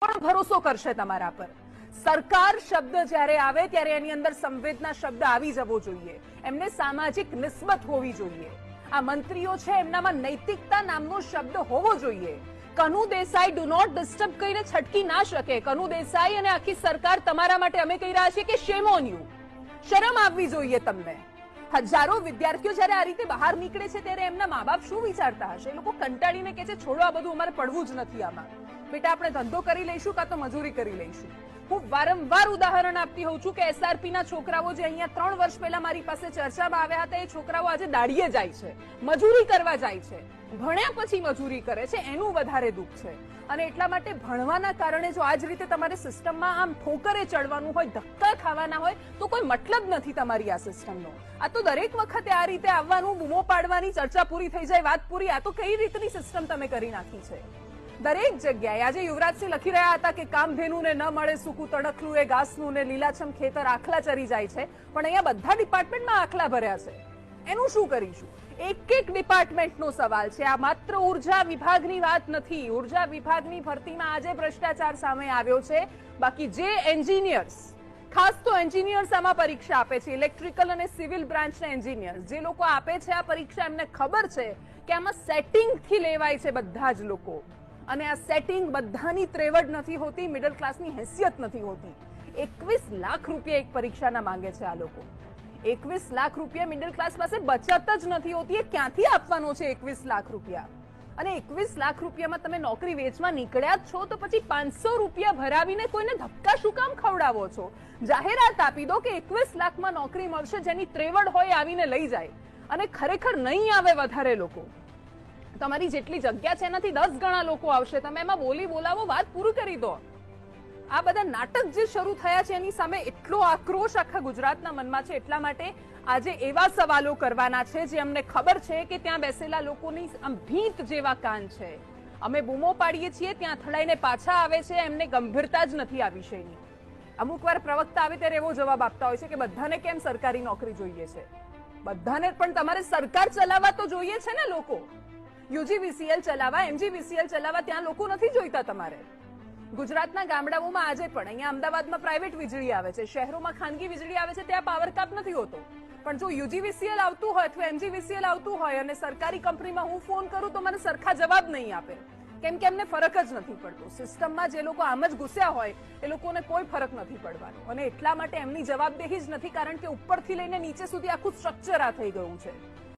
પણ ભરોસો કરશે તમારા પર? સરકાર શબ્દ જ્યારે આવે ત્યારે એની અંદર સંવેદના શબ્દ આવી જવો જોઈએ, એમને સામાજિક નિસ્બત હોવી જોઈએ. આ મંત્રીઓ છે એમનામાં નૈતિકતા નામનો શબ્દ હોવો જોઈએ. Kanu Desai do not disturb કહીને છટકી ના શકે. કનુ દેસાઈ અને આખી સરકાર તમારા માટે અમે કહી રહ્યા છીએ કે શેમ ઓન યુ. શરમ આવવી જોઈએ તમને. હજારો વિદ્યાર્થીઓ જ્યારે આ રીતે બહાર નીકળે છે ત્યારે એમના મા બાપ શું વિચારતા હશે? એ લોકો કંટાળીને કહે છે છોડો, આ બધું અમારે પડવું જ નથી આમાં. બેટા આપણે ધંધો કરી લઈશું કાં તો મજૂરી કરી લઈશું. હું વારંવાર ઉદાહરણ આપતી હોઉં છું કે એસઆરપી ના છોકરાઓ જે અહીંયા 3 વર્ષ પહેલા મારી પાસે ચર્ચામાં આવ્યા હતા, એ છોકરાઓ આજે દાડીએ જાય છે, મજૂરી કરવા જાય છે. ભણ્યા પછી મજૂરી કરે છે, એનું વધારે દુઃખ છે. અને એટલા માટે ભણવાના કારણે જો આ જ રીતે તમારે સિસ્ટમમાં આમ ઠોકરે ચડવાનું હોય, ધક્કા ખાવાના હોય, તો કોઈ મતલબ નથી તમારી આ સિસ્ટમનો. આ તો દરેક વખતે આ રીતે આવવાનું, બૂમો પાડવાની, ચર્ચા પૂરી થઈ જાય, વાત પૂરી. આ તો કઈ રીતની સિસ્ટમ તમે કરી નાખી છે? દરેક જગ્યાએ આજે યુવરાજસિંહ લખી રહ્યા હતા કે કામધેનુને ન મળે સૂકું તડકલું, એ ઘાસનું ને લીલાછમ ખેતર આખલા ચરી જાય છે. પણ અહીંયા બધા ડિપાર્ટમેન્ટમાં આખલા ભર્યા છે. એનું શું કરીશું? એક એક ડિપાર્ટમેન્ટનો સવાલ છે. આ માત્ર ઉર્જા વિભાગની વાત નથી. ઉર્જા વિભાગની ભરતીમાં આજે ભ્રષ્ટાચાર સામે આવ્યો છે. બાકી જે એન્જિનિયર્સ, ખાસ તો એન્જિનિયર્સ આમાં પરીક્ષા આપે છે, ઇલેક્ટ્રિકલ અને સિવિલ બ્રાન્ચના એન્જિનિયર્સ જે લોકો આપે છે આ પરીક્ષા, એમને ખબર છે કે આમાં સેટિંગથી લેવાય છે બધા જ લોકો. અને આ સેટિંગ બધાની ત્રેવડ નથી હોતી, મિડલ ક્લાસની હેસિયત નથી હોતી. 21 લાખ રૂપિયા એક પરીક્ષાના માંગે છે આ લોકો. 21 લાખ રૂપિયા મિડલ ક્લાસ પાસે બચત જ નથી હોતી. એ ક્યાંથી આપવાનો છે 21 લાખ રૂપિયા? અને 21 લાખ રૂપિયામાં તમે નોકરી વેચવા નીકળ્યા જ છો તો પછી 500 રૂપિયા ભરાવીને કોઈને ધક્કા શું કામ ખવડાવો છો? જાહેરાત આપી દો કે 21 લાખમાં નોકરી મળશે, જેની ત્રેવડ હોય આવીને લઈ જાય. અને ખરેખર નહીં આવે વધારે લોકો. તમારી જેટલી જગ્યા છે એનાથી 10 ગણા લોકો આવશે. તમે એમાં બોલી બોલાવો, વાત પૂરું કરી દો. આ બધા નાટક જે શરૂ થયા છે એની સામે એટલો આક્રોશ આખા ગુજરાતના મનમાં છે. એટલા માટે આજે એવા સવાલો કરવાના છે જે અમને ખબર છે કે ત્યાં બેસેલા લોકોની આમ ભીંત જેવા કાન છે. અમે બૂમો પાડીએ છીએ, ત્યાં અથડાઈને પાછા આવે છે. એમને ગંભીરતા જ નથી આ વિષયની. અમુક વાર પ્રવક્તા આવે ત્યારે એવો જવાબ આપતા હોય છે કે બધાને કેમ સરકારી નોકરી જોઈએ છે? બધાને પણ તમારે સરકાર ચલાવવા તો જોઈએ છે ને લોકો. યુજીવીસીએલ ચલાવવા, એમજીવીસીએલ ચલાવવા ત્યાં લોકો નથી જોઈતા તમારે. ગુજરાતના ગામડાઓમાં આજે પણ, અહીંયા અમદાવાદમાં પ્રાઇવેટ વીજળી આવે છે, શહેરોમાં ખાનગી વીજળી આવે છે, ત્યાં પાવર કાપ નથી હોતો. પણ જો યુજીવીસીએલ આવતું હોય અથવા એમજીવીસીએલ આવતું હોય અને સરકારી કંપનીમાં હું ફોન કરું તો મને સરખા જવાબ નહીં આપે. કેમ કે એમને ફરક જ નથી પડતો. સિસ્ટમમાં જે લોકો આમ જ ઘૂસ્યા હોય એ લોકોને કોઈ ફરક નથી પડવાનો. અને એટલા માટે એમની જવાબદેહી જ નથી, કારણ કે ઉપરથી લઈને નીચે સુધી આખું સ્ટ્રક્ચર આ થઈ ગયું છે.